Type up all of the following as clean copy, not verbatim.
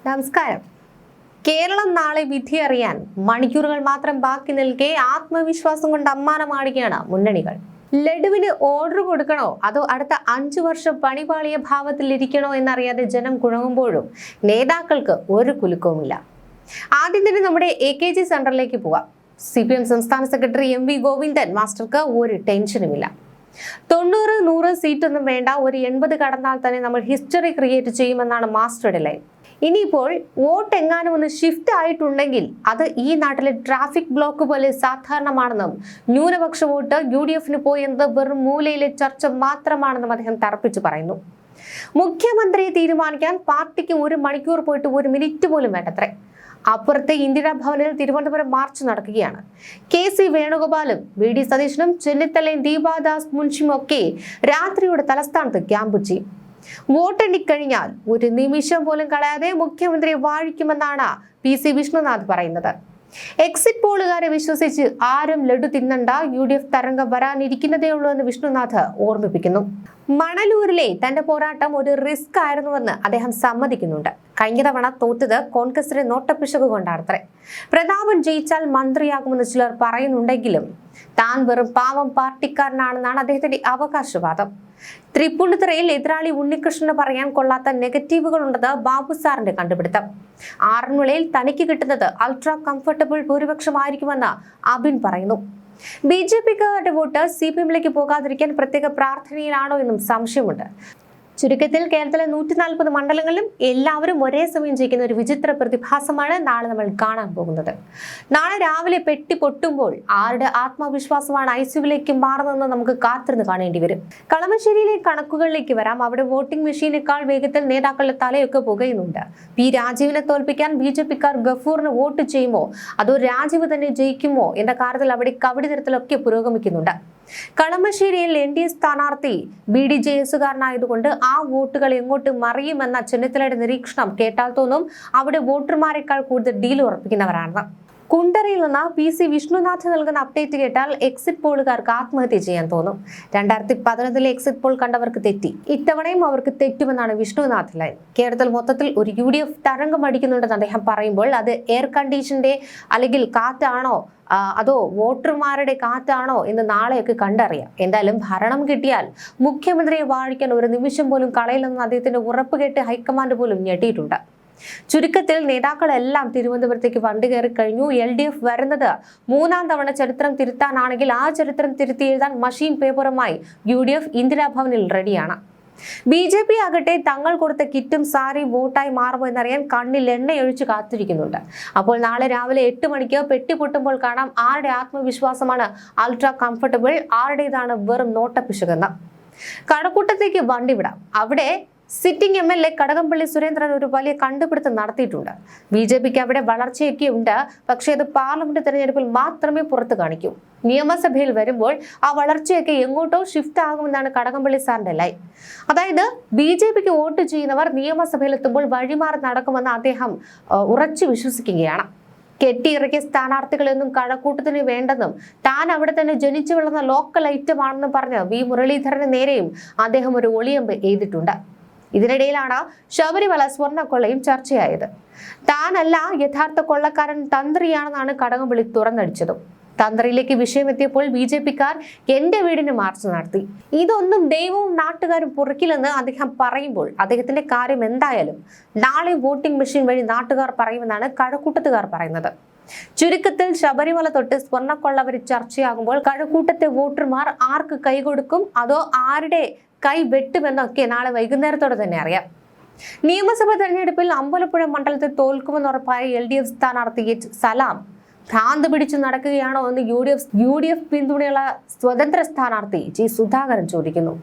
നമസ്കാരം. കേരളം നാളെ വിധി അറിയാൻ മണിക്കൂറുകൾ മാത്രം ബാക്കി നിൽക്കെ ആത്മവിശ്വാസം കൊണ്ട് അമ്മാനമാടുകയാണ് മുന്നണികൾ. ലഡുവിന് ഓർഡർ കൊടുക്കണോ അതോ അടുത്ത 5 വർഷം പണിപാളിയ ഭാവത്തിലിരിക്കണോ എന്നറിയാതെ ജനം കുഴങ്ങുമ്പോഴും നേതാക്കൾക്ക് ഒരു കുലുക്കവുമില്ല. ആദ്യം തന്നെ നമ്മുടെ AKG സെന്ററിലേക്ക് പോവാം. CPM സംസ്ഥാന സെക്രട്ടറി MV ഗോവിന്ദൻ മാസ്റ്റർക്ക് ഒരു ടെൻഷനുമില്ല. 90-100 സീറ്റൊന്നും വേണ്ട, ഒരു 80 കടന്നാൽ തന്നെ നമ്മൾ ഹിസ്റ്ററി ക്രിയേറ്റ് ചെയ്യുമെന്നാണ് മാസ്റ്ററുടെ ലൈൻ. ഇനിയിപ്പോൾ വോട്ട് എങ്ങാനും ഒന്ന് ഷിഫ്റ്റ് ആയിട്ടുണ്ടെങ്കിൽ അത് ഈ നാട്ടിലെ ട്രാഫിക് ബ്ലോക്ക് പോലെ സാധാരണമാണെന്നും ന്യൂനപക്ഷ വോട്ട് UDFന് പോയി എന്നത് വെറും മൂലയിലെ ചർച്ച മാത്രമാണെന്നും അദ്ദേഹം തറപ്പിച്ചു പറയുന്നു. മുഖ്യമന്ത്രിയെ തീരുമാനിക്കാൻ പാർട്ടിക്ക് 1 മണിക്കൂർ പോയിട്ട് 1 മിനിറ്റ് പോലും വേണ്ടത്രേ. അപ്പുറത്തെ ഇന്ദിരാ ഭവനിൽ തിരുവനന്തപുരം മാർച്ച് നടക്കുകയാണ്. KC വേണുഗോപാലും VD സതീശനും ചെന്നിത്തലയും ദീപാദാസ് മുൻഷിയും ഒക്കെ രാത്രിയുടെ തലസ്ഥാനത്ത് ക്യാമ്പ് ചെയ്യും. വോട്ടെണ്ണിക്കഴിഞ്ഞാൽ 1 നിമിഷം പോലും കളയാതെ മുഖ്യമന്ത്രിയെ വാഴിക്കുമെന്നാണ് PC വിഷ്ണുനാഥ് പറയുന്നത്. എക്സിറ്റ് പോളുകാരെ വിശ്വസിച്ച് ആരും ലഡു തിന്നണ്ട, UDF തരംഗം വരാനിരിക്കുന്നതേ ഉള്ളൂ എന്ന് വിഷ്ണുനാഥ് ഓർമ്മിപ്പിക്കുന്നു. മണലൂരിലെ തന്റെ പോരാട്ടം ഒരു റിസ്ക് ആയിരുന്നുവെന്ന് അദ്ദേഹം സമ്മതിക്കുന്നുണ്ട്. കഴിഞ്ഞ തവണ തോറ്റത് കോൺഗ്രസിന്റെ നോട്ടപ്പിശക് കൊണ്ടാണത്രേ. പ്രതാപൻ ജയിച്ചാൽ മന്ത്രിയാകുമെന്ന് ചിലർ പറയുന്നുണ്ടെങ്കിലും താൻ വെറും പാവം പാർട്ടിക്കാരനാണെന്നാണ് അദ്ദേഹത്തിന്റെ അവകാശവാദം. തൃപ്പൂണിത്തുറയിൽ എതിരാളി ഉണ്ണികൃഷ്ണന് പറയാൻ കൊള്ളാത്ത നെഗറ്റീവുകൾ ഉണ്ടെന്ന് ബാബു സാറിന്റെ കണ്ടുപിടുത്തം. ആറന്മുളയിൽ തനിക്ക് കിട്ടുന്നത് അൾട്രാ കംഫർട്ടബിൾ ഭൂരിപക്ഷമായിരിക്കുമെന്ന് അബിൻ പറയുന്നു. BJPക്കാരുടെ വോട്ട് CPMലേക്ക് പോകാതിരിക്കാൻ പ്രത്യേക പ്രാർത്ഥനയിലാണോ എന്നും സംശയമുണ്ട്. ചുരുക്കത്തിൽ കേരളത്തിലെ 140 മണ്ഡലങ്ങളിലും എല്ലാവരും ഒരേ സമയം ജയിക്കുന്ന ഒരു വിചിത്ര പ്രതിഭാസമാണ് നാളെ നമ്മൾ കാണാൻ പോകുന്നത്. നാളെ രാവിലെ പെട്ടി പൊട്ടുമ്പോൾ ആരുടെ ആത്മവിശ്വാസമാണ് ICUവിലേക്ക് മാറുന്നതെന്ന് നമുക്ക് കാത്തിരുന്ന് കാണേണ്ടി വരും. കളമശ്ശേരിയിലെ കണക്കുകളിലേക്ക് വരാം. അവിടെ വോട്ടിംഗ് മെഷീനേക്കാൾ വേഗത്തിൽ നേതാക്കളുടെ തലയൊക്കെ പുകയുന്നുണ്ട്. P. രാജീവിനെ തോൽപ്പിക്കാൻ BJPക്കാർ ഗഫൂറിന് വോട്ട് ചെയ്യുമോ അതോ രാജീവ് തന്നെ ജയിക്കുമോ എന്ന കാര്യത്തിൽ അവിടെ കവടി നിരത്തലൊക്കെ പുരോഗമിക്കുന്നുണ്ട്. കളമശ്ശേരിയിൽ NDA സ്ഥാനാർത്ഥി BDJS-കാരനായതുകൊണ്ട് ആ വോട്ടുകൾ എങ്ങോട്ട് മറിയുമെന്ന ചെന്നിത്തലയുടെ നിരീക്ഷണം കേട്ടാൽ തോന്നും അവിടെ വോട്ടർമാരെക്കാൾ കൂടുതൽ ഡീൽ ഉറപ്പിക്കുന്നവരാണ്. കുണ്ടറയിൽ നിന്ന് PC വിഷ്ണുനാഥ് നൽകുന്ന അപ്ഡേറ്റ് കേട്ടാൽ എക്സിറ്റ് പോളുകാർക്ക് ആത്മഹത്യ ചെയ്യാൻ തോന്നും. 2011 എക്സിറ്റ് പോൾ കണ്ടവർക്ക് തെറ്റി, ഇത്തവണയും അവർക്ക് തെറ്റുമെന്നാണ് വിഷ്ണുനാഥ് ലൈൻ. കേരളത്തിൽ മൊത്തത്തിൽ ഒരു UDF തരംഗം അടിക്കുന്നുണ്ടെന്ന് അദ്ദേഹം പറയുമ്പോൾ അത് എയർ കണ്ടീഷന്റെ അല്ലെങ്കിൽ കാറ്റാണോ അതോ വോട്ടർമാരുടെ കാറ്റാണോ എന്ന് നാളെയൊക്കെ കണ്ടറിയാം. എന്തായാലും ഭരണം കിട്ടിയാൽ മുഖ്യമന്ത്രിയെ വാഴിക്കാൻ 1 നിമിഷം പോലും കളയില്ലെന്ന് അദ്ദേഹത്തിന്റെ ഉറപ്പ് കേട്ട് ഹൈക്കമാൻഡ് പോലും ഞെട്ടിയിട്ടുണ്ട്. ചുരുക്കത്തിൽ നേതാക്കളെല്ലാം തിരുവനന്തപുരത്തേക്ക് വണ്ടി കയറി കഴിഞ്ഞു. LDF വരുന്നത് 3ാം തവണ ചരിത്രം തിരുത്താനാണെങ്കിൽ ആ ചരിത്രം തിരുത്തി എഴുതാൻ മഷീൻ പേപ്പറുമായി UDF ഇന്ദിരാഭവനിൽ റെഡിയാണ്. BJP ആകട്ടെ തങ്ങൾ കൊടുത്ത കിറ്റും സാരി വോട്ടായി മാറുമോ എന്നറിയാൻ കണ്ണിൽ എണ്ണയൊഴിച്ച് കാത്തിരിക്കുന്നുണ്ട്. അപ്പോൾ നാളെ രാവിലെ 8 മണിക്ക് പെട്ടി പൊട്ടുമ്പോൾ കാണാം ആരുടെ ആത്മവിശ്വാസമാണ് അൾട്രാ കംഫർട്ടബിൾ, ആരുടേതാണ് വെറും നോട്ടപ്പിശകെന്ന്. കഴക്കൂട്ടത്തേക്ക് വണ്ടി വിടാം. അവിടെ സിറ്റിംഗ് MLA കടകംപള്ളി സുരേന്ദ്രൻ ഒരു വലിയ കണ്ടുപിടുത്തം നടത്തിയിട്ടുണ്ട്. BJPക്ക് അവിടെ വളർച്ചയൊക്കെ ഉണ്ട്, പക്ഷേ അത് പാർലമെന്റ് തെരഞ്ഞെടുപ്പിൽ മാത്രമേ പുറത്തു കാണിക്കൂ. നിയമസഭയിൽ വരുമ്പോൾ ആ വളർച്ചയൊക്കെ എങ്ങോട്ടോ ഷിഫ്റ്റ് ആകുമെന്നാണ് കടകംപള്ളി സാറിന്റെ ലൈൻ. അതായത് BJPക്ക് വോട്ട് ചെയ്യുന്നവർ നിയമസഭയിലെത്തുമ്പോൾ വഴിമാറി നടക്കുമെന്ന് അദ്ദേഹം ഉറച്ചു വിശ്വസിക്കുകയാണ്. കെട്ടിയിറക്കിയ സ്ഥാനാർത്ഥികളൊന്നും കഴക്കൂട്ടത്തിന് വേണ്ടെന്നും താൻ അവിടെ തന്നെ ജനിച്ചു വളർന്ന ലോക്കൽ ഐറ്റമാണെന്നും പറഞ്ഞ് V. മുരളീധരന് നേരെയും അദ്ദേഹം ഒരു ഒളിയമ്പ് എഴുതിയിട്ടുണ്ട്. ഇതിനിടയിലാണ് ശബരിമല സ്വർണ്ണക്കൊള്ളയും ചർച്ചയായത്. താനല്ല യഥാർത്ഥ കൊള്ളക്കാരൻ, തന്ത്രിയാണെന്നാണ് കടകംപള്ളി തുറന്നടിച്ചതും. തന്ത്രിയിലേക്ക് വിഷയമെത്തിയപ്പോൾ BJPക്കാർ എന്റെ വീടിന് മാർച്ച് നടത്തി. ഇതൊന്നും ദൈവവും നാട്ടുകാരും പൊറുക്കില്ലെന്ന് അദ്ദേഹം പറയുമ്പോൾ അദ്ദേഹത്തിന്റെ കാര്യം എന്തായാലും നാളെ വോട്ടിംഗ് മെഷീൻ വഴി നാട്ടുകാർ പറയുമെന്നാണ് കഴക്കൂട്ടത്തുകാർ പറയുന്നത്. ചുരുക്കത്തിൽ ശബരിമല തൊട്ട് സ്വർണ്ണക്കൊള്ള വരെ ചർച്ചയാകുമ്പോൾ കഴക്കൂട്ടത്തെ വോട്ടർമാർ ആർക്ക് കൈകൊടുക്കും അതോ ആരുടെ കൈ വെട്ടുമെന്നൊക്കെ നാളെ വൈകുന്നേരത്തോടെ തന്നെ അറിയാം. നിയമസഭാ തെരഞ്ഞെടുപ്പിൽ അമ്പലപ്പുഴ മണ്ഡലത്തിൽ തോൽക്കുമെന്ന് ഉറപ്പായ LDF സ്ഥാനാർത്ഥി H. സലാം ഭ്രാന്ത് പിടിച്ചു നടക്കുകയാണോ എന്ന് UDF പിന്തുണയുള്ള സ്വതന്ത്ര സ്ഥാനാർത്ഥി G. സുധാകരൻ ചോദിക്കുന്നു.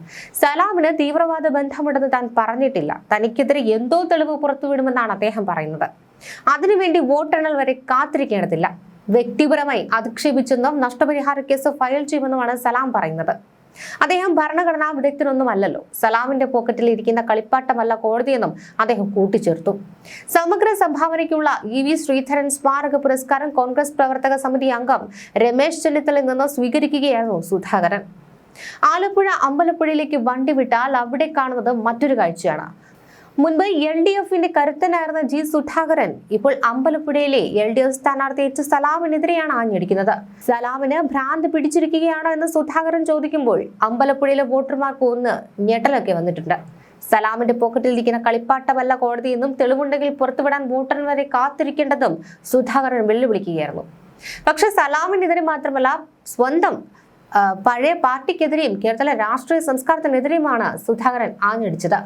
സലാമിന് തീവ്രവാദ ബന്ധമുണ്ടെന്ന് താൻ പറഞ്ഞിട്ടില്ല, തനിക്കെതിരെ എന്തോ തെളിവ് പുറത്തുവിടുമെന്നാണ് അദ്ദേഹം പറയുന്നത്. അതിനുവേണ്ടി വോട്ടെണ്ണൽ വരെ കാത്തിരിക്കേണ്ടതില്ല, വ്യക്തിപരമായി അധിക്ഷേപിച്ചെന്നും നഷ്ടപരിഹാര കേസ് ഫയൽ ചെയ്യുമെന്നുമാണ് സലാം പറയുന്നത്. അദ്ദേഹം ഭരണഘടനാ വിദഗ്ധനൊന്നുമല്ലല്ലോ. സലാമിന്റെ പോക്കറ്റിൽ ഇരിക്കുന്ന കളിപ്പാട്ടമല്ല കോടതിയെന്നും അദ്ദേഹം കൂട്ടിച്ചേർത്തു. സമഗ്ര സംഭാവനയ്ക്കുള്ള EV ശ്രീധരൻ സ്മാരക പുരസ്കാരം കോൺഗ്രസ് പ്രവർത്തക സമിതി അംഗം രമേശ് ചെന്നിത്തലയിൽ നിന്ന് സ്വീകരിക്കുകയായിരുന്നു സുധാകരൻ. ആലപ്പുഴ അമ്പലപ്പുഴയിലേക്ക് വണ്ടി വിട്ടാൽ അവിടെ കാണുന്നത് മറ്റൊരു കാഴ്ചയാണ്. മുൻപ് LDFന്റെ കരുത്തനായിരുന്ന G സുധാകരൻ ഇപ്പോൾ അമ്പലപ്പുഴയിലെ LDF സ്ഥാനാർത്ഥി H സലാമിനെതിരെയാണ് ആഞ്ഞടിക്കുന്നത്. സലാമിന് ഭ്രാന്ത് പിടിച്ചിരിക്കുകയാണോ എന്ന് സുധാകരൻ ചോദിക്കുമ്പോൾ അമ്പലപ്പുഴയിലെ വോട്ടർമാർക്ക് ഒന്ന് ഞെട്ടലൊക്കെ വന്നിട്ടുണ്ട്. സലാമിന്റെ പോക്കറ്റിൽ ഇരിക്കുന്ന കളിപ്പാട്ടമല്ല കോടതിയെന്നും തെളിവുണ്ടെങ്കിൽ പുറത്തുവിടാൻ വോട്ടർമാരെ കാത്തിരിക്കേണ്ടതും സുധാകരൻ വെല്ലുവിളിക്കുകയായിരുന്നു. പക്ഷെ സലാമിനെതിരെ മാത്രമല്ല, സ്വന്തം പഴയ പാർട്ടിക്കെതിരെയും കേരളത്തിലെ രാഷ്ട്രീയ സംസ്കാരത്തിനെതിരെയുമാണ് സുധാകരൻ ആഞ്ഞടിച്ചത്.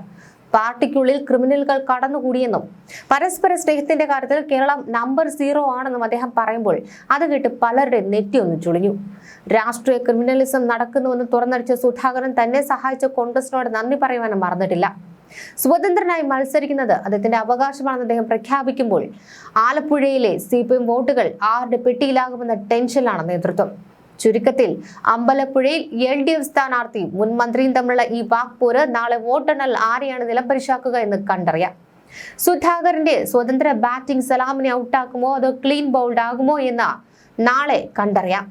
പാർട്ടിക്കുള്ളിൽ ക്രിമിനലുകൾ കടന്നുകൂടിയെന്നും പരസ്പര സ്നേഹത്തിന്റെ കാര്യത്തിൽ കേരളം നമ്പർ 0 ആണെന്നും അദ്ദേഹം പറയുമ്പോൾ അത് കേട്ട് പലരുടെ നെറ്റി ഒന്ന് ചുളിഞ്ഞു. രാഷ്ട്രീയ ക്രിമിനലിസം നടക്കുന്നുവെന്ന് തുറന്നടിച്ച സുധാകരൻ തന്നെ സഹായിച്ച കോൺഗ്രസിനോട് നന്ദി പറയുവാനും മറന്നിട്ടില്ല. സ്വതന്ത്രനായി മത്സരിക്കുന്നത് അദ്ദേഹത്തിന്റെ അവകാശമാണെന്ന് അദ്ദേഹം പ്രഖ്യാപിക്കുമ്പോൾ ആലപ്പുഴയിലെ CPM വോട്ടുകൾ ആരുടെ പെട്ടിയിലാകുമെന്ന ടെൻഷനിലാണ് നേതൃത്വം. ചുരുക്കത്തിൽ അമ്പലപ്പുഴയിൽ LDF സ്ഥാനാർത്ഥി മുൻ മന്ത്രിയും തമ്മിലുള്ള ഈ വാക്പോര് നാളെ വോട്ടെണ്ണൽ ആരെയാണ് നിലംപരിശാക്കുക എന്ന് കണ്ടറിയാം. സുധാകരന്റെ സ്വതന്ത്ര ബാറ്റിംഗ് സലാമിനെ ഔട്ടാക്കുമോ അതോ ക്ലീൻ ബൗൾഡ് ആകുമോ എന്ന് നാളെ കണ്ടറിയാം.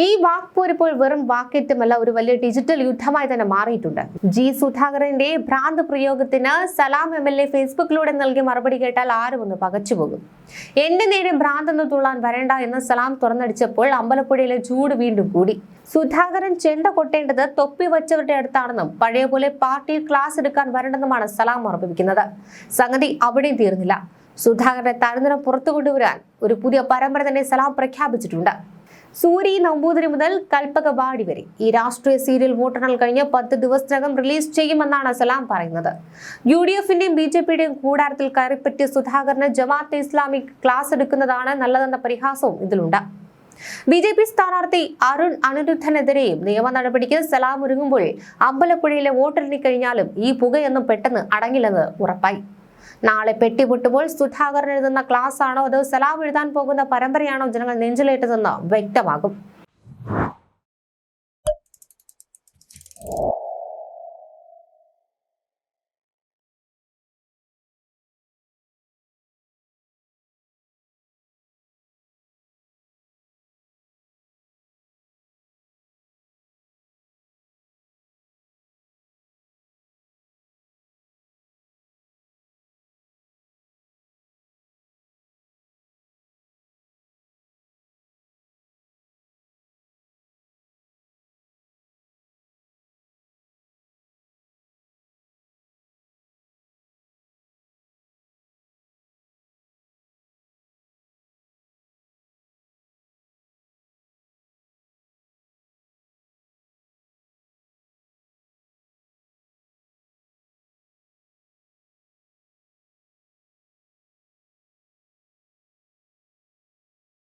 ഈ വാക്പോര് ഇപ്പോൾ വെറും വാക്കേറ്റമല്ല, ഒരു വലിയ ഡിജിറ്റൽ യുദ്ധമായി തന്നെ മാറിയിട്ടുണ്ട്. G സുധാകരന്റെ ഭ്രാന്ത് പ്രയോഗത്തിന് സലാം MLA ഫേസ്ബുക്കിലൂടെ നൽകിയ മറുപടി കേട്ടാൽ ആരും ഒന്ന് പകച്ചുപോകും. എന്റെ നേരെ ഭ്രാന്തെന്ന് തുള്ളാൻ വരേണ്ട എന്ന് സലാം തുറന്നടിച്ചപ്പോൾ അമ്പലപ്പുഴയിലെ ചൂട് വീണ്ടും കൂടി. സുധാകരൻ ചെണ്ട കൊട്ടേണ്ടത് തൊപ്പി വച്ചവരുടെ അടുത്താണെന്നും പഴയ പോലെ പാർട്ടിയിൽ ക്ലാസ് എടുക്കാൻ വരണ്ടെന്നുമാണ് സലാം ഉറപ്പിക്കുന്നത്. സംഗതി അവിടെയും തീർന്നില്ല. സുധാകരനെ തരുന്നിടം പുറത്തു കൊണ്ടുവരാൻ ഒരു പുതിയ പരമ്പര തന്നെ സലാം പ്രഖ്യാപിച്ചിട്ടുണ്ട്. സൂരി നമ്പൂതിരി മുതൽ കൽപ്പകവാടി വരെ ഈ രാഷ്ട്രീയ സീരിയൽ വോട്ടെണ്ണൽ കഴിഞ്ഞ് 10 ദിവസത്തിനകം റിലീസ് ചെയ്യുമെന്നാണ് സലാം പറയുന്നത്. UDFന്റെയും BJPയുടെയും കൂടാരത്തിൽ കയറിപ്പറ്റിയ സുധാകരന് ജമാഅത്തെ ഇസ്ലാമി ക്ലാസ് എടുക്കുന്നതാണ് നല്ലതെന്ന പരിഹാസവും ഇതിലുണ്ട്. BJP സ്ഥാനാർത്ഥി അരുൺ അനിരുദ്ധനെതിരെയും നിയമ നടപടിക്ക് സലാം ഒരുങ്ങുമ്പോൾ അമ്പലപ്പുഴയിലെ വോട്ടെണ്ണി കഴിഞ്ഞാലും ഈ പുകയൊന്നും പെട്ടെന്ന് അടങ്ങില്ലെന്ന് ഉറപ്പായി. നാളെ പെട്ടിപൊട്ടുമ്പോൾ സുധാകരൻ എഴുതുന്ന ക്ലാസ് ആണോ അതോ സലാം എഴുതാൻ പോകുന്ന പരമ്പരയാണോ ജനങ്ങൾ നെഞ്ചിലേറ്റതെന്ന് വ്യക്തമാകും.